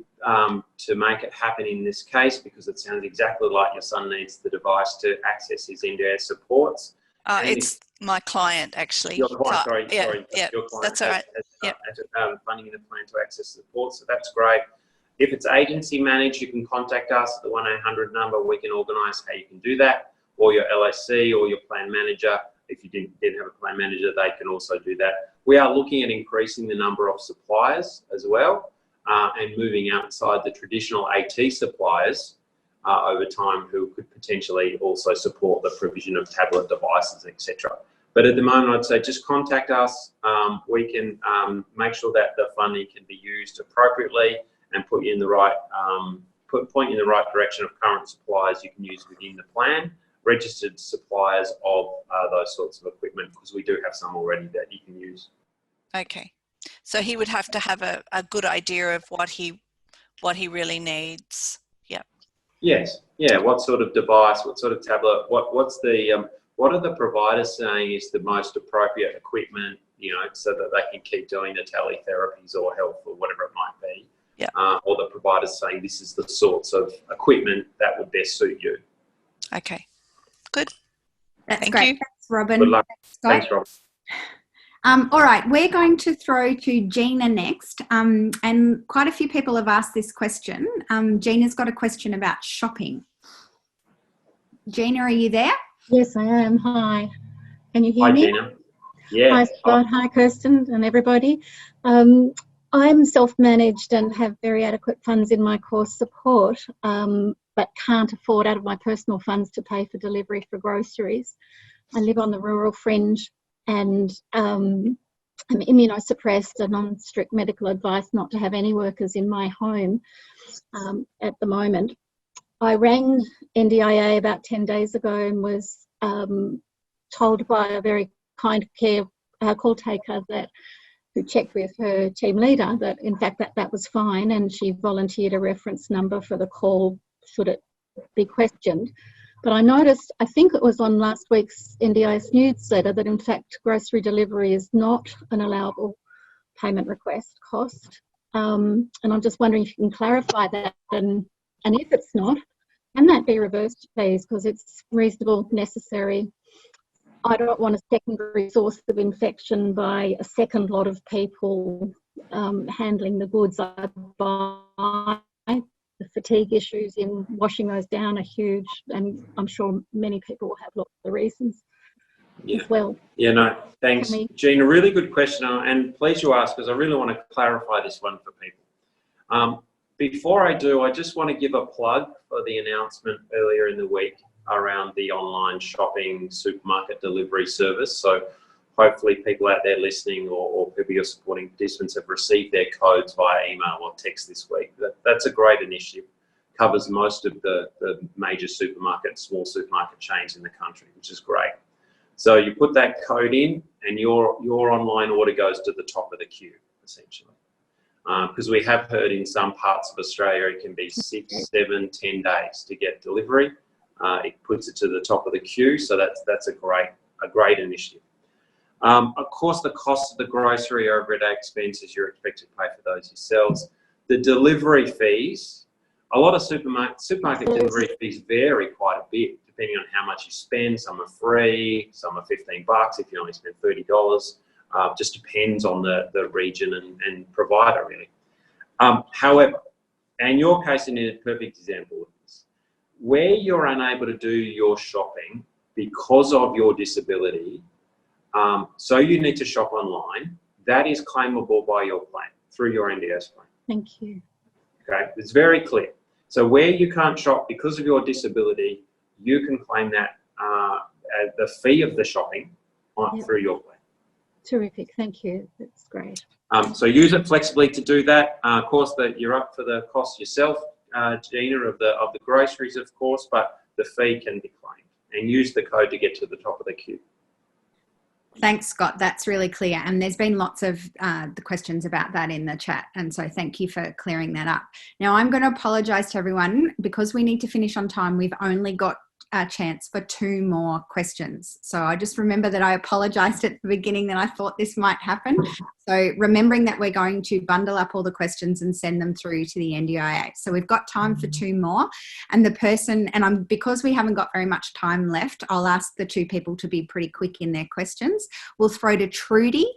make it happen in this case, because it sounds exactly like your son needs the device to access his NDIS supports. It's my client, actually. Your client, sorry. Yeah, your client that's all right. has funding in the plan to access support, so that's great. If it's agency managed, you can contact us at the 1-800 number. We can organise how you can do that, or your LAC or your plan manager. If you didn't have a plan manager, they can also do that. We are looking at increasing the number of suppliers as well, and moving outside the traditional AT suppliers over time, who could potentially also support the provision of tablet devices, etc. But at the moment, I'd say just contact us. We can make sure that the funding can be used appropriately and put you in the right point you in the right direction of current suppliers you can use within the plan, registered suppliers of those sorts of equipment, because we do have some already that you can use. Okay, so he would have to have a good idea of what he really needs. Yeah. Yes. Yeah. What sort of device? What sort of tablet? What's the what are the providers saying is the most appropriate equipment? You know, so that they can keep doing the teletherapies or health or whatever it might be. Yeah. Or the providers saying this is the sorts of equipment that would best suit you. Okay. Good. That's Thank great. you. Thanks, Robin. Good luck. Thanks, Thanks, Rob. All right, we're going to throw to Gina next. And quite a few people have asked this question. Gina's got a question about shopping. Gina, are you there? Yes, I am. Hi. Can you hear Hi, me? Gina. Yeah. Hi, Scott. Hi, Kirsten and everybody. I'm self-managed and have very adequate funds in my core support, but can't afford out of my personal funds to pay for delivery for groceries. I live on the rural fringe and I'm immunosuppressed and on strict medical advice not to have any workers in my home at the moment. I rang NDIA about 10 days ago and was told by a very kind call taker who checked with her team leader that in fact that was fine, and she volunteered a reference number for the call should it be questioned. But I noticed, I think it was on last week's NDIS newsletter, that in fact grocery delivery is not an allowable payment request cost. And I'm just wondering if you can clarify that, and if it's not, can that be reversed, please, because it's reasonable, necessary. I don't want a secondary source of infection by a second lot of people handling the goods I buy. The fatigue issues in washing those down are huge, and I'm sure many people will have lots of reasons as well. Yeah, no, thanks. Gina, really good question, and please you ask, because I really want to clarify this one for people. Before I do, I just want to give a plug for the announcement earlier in the week around the online shopping supermarket delivery service. So hopefully people out there listening or people you're supporting participants have received their codes via email or text this week. That's a great initiative. Covers most of the major small supermarket chains in the country, which is great. So you put that code in and your online order goes to the top of the queue, essentially. Because we have heard in some parts of Australia it can be 6, 7, 10 days to get delivery. It puts it to the top of the queue, so that's a great initiative. Of course, the cost of the grocery or everyday expenses, you're expected to pay for those yourselves. The delivery fees, a lot of supermarket delivery fees vary quite a bit depending on how much you spend. Some are free, some are $15 if you only spend $30. Just depends on the region and provider, really. However, in your case, in a perfect example of this, where you're unable to do your shopping because of your disability, so you need to shop online, that is claimable by your plan, through your NDIS plan. Thank you. Okay, it's very clear. So where you can't shop because of your disability, you can claim that the fee of the shopping through your plan. Terrific, thank you. That's great. So use it flexibly to do that. Of course, you're up for the cost yourself, Gina, of the groceries, of course, but the fee can be claimed. And use the code to get to the top of the queue. Thanks, Scott. That's really clear. And there's been lots of the questions about that in the chat. And so thank you for clearing that up. Now, I'm going to apologise to everyone because we need to finish on time. We've only got a chance for 2 more questions. So I just remember that I apologised at the beginning that I thought this might happen. So remembering that we're going to bundle up all the questions and send them through to the NDIA. So we've got time for 2 more. And the person, and because we haven't got very much time left, I'll ask the 2 people to be pretty quick in their questions. We'll throw to Trudy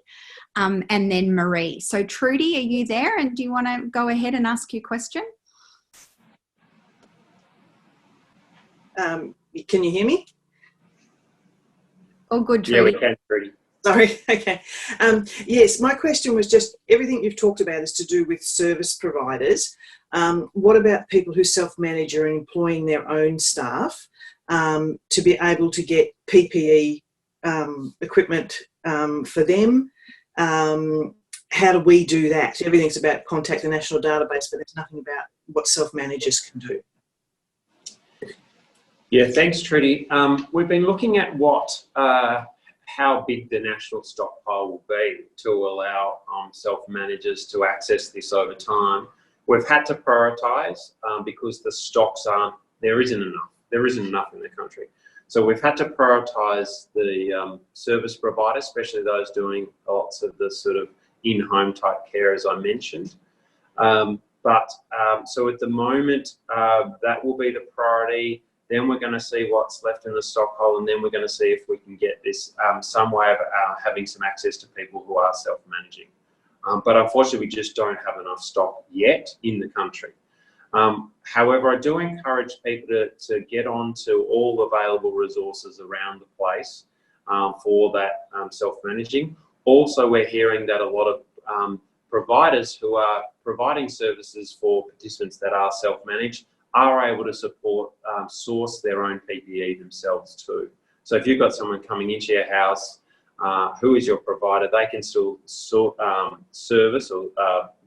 and then Marie. So Trudy, are you there? And do you want to go ahead and ask your question? Can you hear me? Oh, good, Trudy. Yeah, we can, Trudy. Sorry, okay. Yes, my question was just everything you've talked about is to do with service providers. What about people who self-manage or are employing their own staff to be able to get PPE equipment for them? How do we do that? Everything's about contact the national database, but there's nothing about what self-managers can do. Yeah, thanks, Trudy. We've been looking at how big the national stockpile will be to allow self-managers to access this over time. We've had to prioritise because the stocks there isn't enough. There isn't enough in the country. So we've had to prioritise the service providers, especially those doing lots of the sort of in-home type care, as I mentioned. So at the moment, that will be the priority. Then we're going to see what's left in the stockpile, and then we're going to see if we can get this some way of having some access to people who are self-managing. But unfortunately, we just don't have enough stock yet in the country. However, I do encourage people to get onto all available resources around the place for that self-managing. Also, we're hearing that a lot of providers who are providing services for participants that are self-managed are able to source their own PPE themselves too. So if you've got someone coming into your house who is your provider, they can still service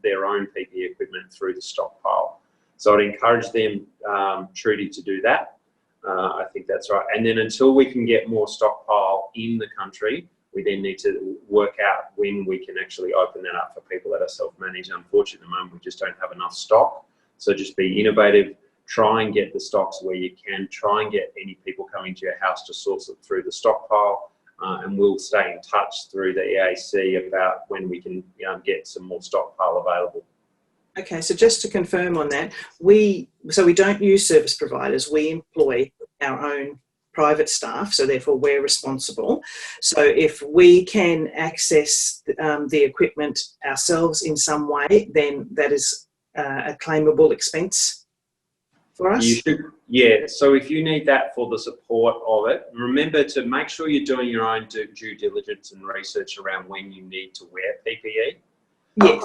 their own PPE equipment through the stockpile. So I'd encourage them, Trudy, to do that. I think that's right. And then until we can get more stockpile in the country, we then need to work out when we can actually open that up for people that are self-managed. Unfortunately, at the moment, we just don't have enough stock. So just be innovative. Try and get the stocks where you can. Try and get any people coming to your house to source it through the stockpile. And we'll stay in touch through the EAC about when we can get some more stockpile available. Okay, so just to confirm on that, we don't use service providers. We employ our own private staff, so therefore we're responsible. So if we can access the equipment ourselves in some way, then that is a claimable expense for us? You should, yeah. So if you need that for the support of it, remember to make sure you're doing your own due diligence and research around when you need to wear PPE. Yes.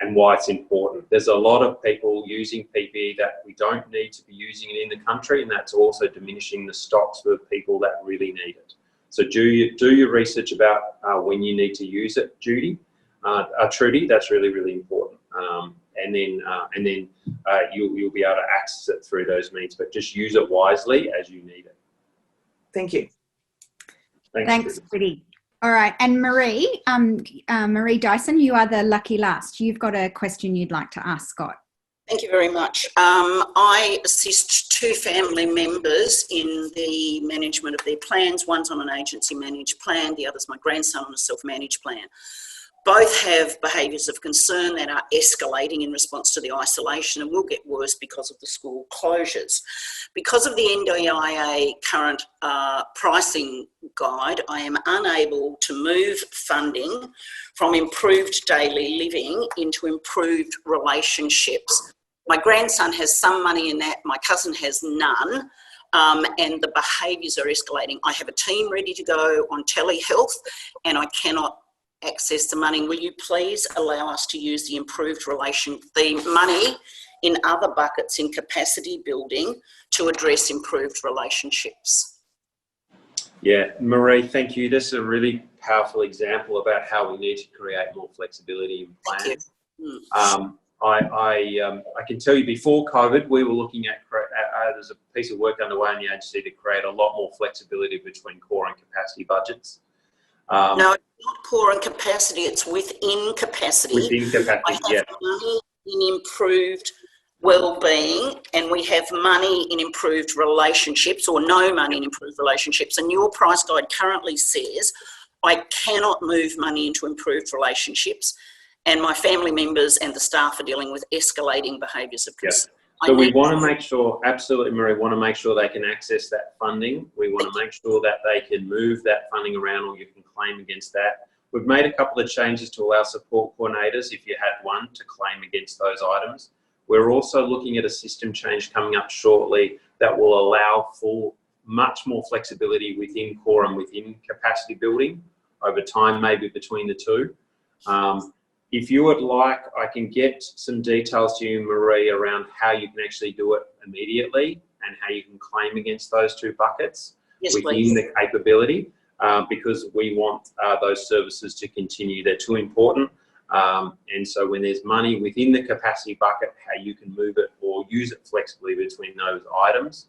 And why it's important. There's a lot of people using PPE that we don't need to be using it in the country, and that's also diminishing the stocks for people that really need it. So do your research about when you need to use it, Trudy. That's really, really important. And then you'll be able to access it through those means, but just use it wisely as you need it. Thank you. Thanks, Trudy. All right, and Marie, Marie Dyson, you are the lucky last. You've got a question you'd like to ask Scott. Thank you very much. I assist 2 family members in the management of their plans. One's on an agency managed plan, the other's my grandson on a self-managed plan. Both have behaviours of concern that are escalating in response to the isolation and will get worse because of the school closures. Because of the NDIA current pricing guide, I am unable to move funding from improved daily living into improved relationships. My grandson has some money in that, my cousin has none. And the behaviours are escalating. I have a team ready to go on telehealth and I cannot access the money. Will you please allow us to use the money in other buckets in capacity building to address improved relationships? Yeah, Marie, thank you. This is a really powerful example about how we need to create more flexibility in plans. I can tell you before COVID, we were looking at, there's a piece of work underway in the agency to create a lot more flexibility between core and capacity budgets. No, it's not core and capacity, it's within capacity. Within capacity, I have money in improved well-being and we have money in improved relationships or no money in improved relationships. And your price guide currently says I cannot move money into improved relationships and my family members and the staff are dealing with escalating behaviours of concern. So we want to make sure, absolutely, Marie, want to make sure they can access that funding. We want to make sure that they can move that funding around or you can claim against that. We've made a couple of changes to allow support coordinators, if you had one, to claim against those items. We're also looking at a system change coming up shortly that will allow for much more flexibility within core and within capacity building over time, maybe between the two. If you would like, I can get some details to you, Marie, around how you can actually do it immediately and how you can claim against those 2 buckets within the capability, because we want those services to continue. They're too important. And so when there's money within the capacity bucket, how you can move it or use it flexibly between those items,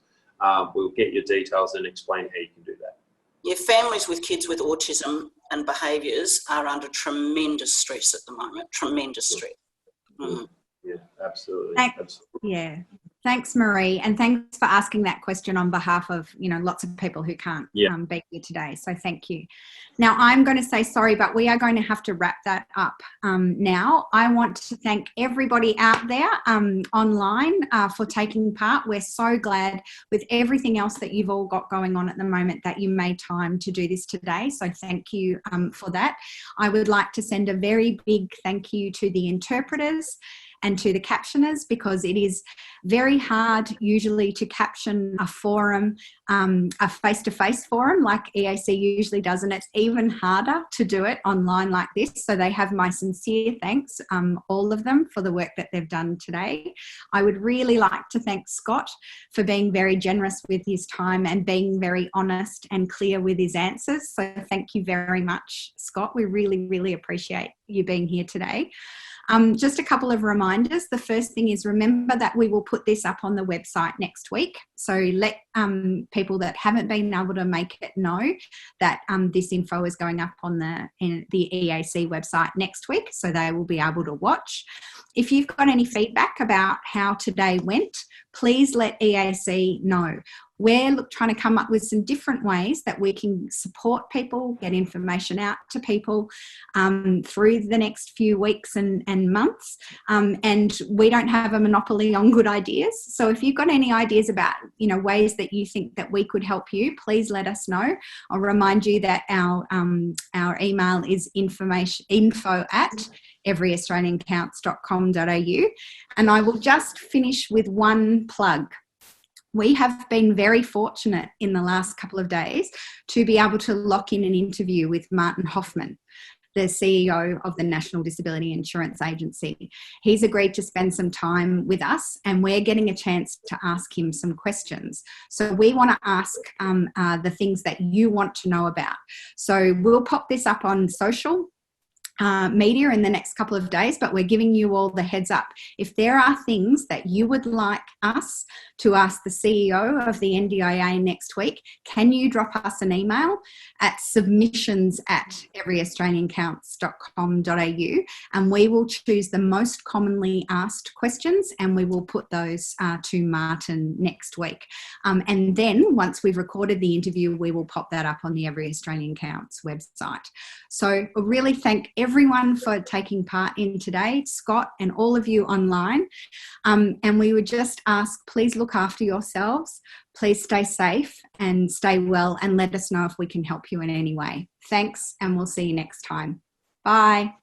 we'll get your details and explain how you can do that. Yeah, families with kids with autism and behaviours are under tremendous stress at the moment, tremendous stress. Yeah, absolutely. Yeah. Thanks, Marie. And thanks for asking that question on behalf of, lots of people who can't be here today. So thank you. Now, I'm going to say sorry, but we are going to have to wrap that up now. I want to thank everybody out there online for taking part. We're so glad with everything else that you've all got going on at the moment that you made time to do this today. So thank you for that. I would like to send a very big thank you to the interpreters and to the captioners, because it is very hard usually to caption a forum, a face-to-face forum like EAC usually does, and it's even harder to do it online like this. So they have my sincere thanks, all of them, for the work that they've done today. I would really like to thank Scott for being very generous with his time and being very honest and clear with his answers. So thank you very much, Scott. We really, really appreciate you being here today. Just a couple of reminders. The first thing is, remember that we will put this up on the website next week. So let people that haven't been able to make it know that this info is going up on the EAC website next week, so they will be able to watch. If you've got any feedback about how today went, please let EAC know. We're trying to come up with some different ways that we can support people, get information out to people through the next few weeks and months. And we don't have a monopoly on good ideas. So if you've got any ideas about, ways that you think that we could help you, please let us know. I'll remind you that our email is info@everyaustraliancounts.com.au. And I will just finish with one plug. We have been very fortunate in the last couple of days to be able to lock in an interview with Martin Hoffman. the CEO of the National Disability Insurance Agency. He's agreed to spend some time with us, and we're getting a chance to ask him some questions. So we want to ask the things that you want to know about. So we'll pop this up on social media in the next couple of days, but we're giving you all the heads up. If there are things that you would like us to ask the CEO of the NDIA next week, can you drop us an email at submissions@everyaustraliancounts.com.au, and we will choose the most commonly asked questions and we will put those to Martin next week. And then once we've recorded the interview, we will pop that up on the Every Australian Counts website. So I really thank everyone for taking part in today, Scott and all of you online. And we would just ask, please look after yourselves, please stay safe and stay well, and let us know if we can help you in any way. Thanks, and we'll see you next time. Bye.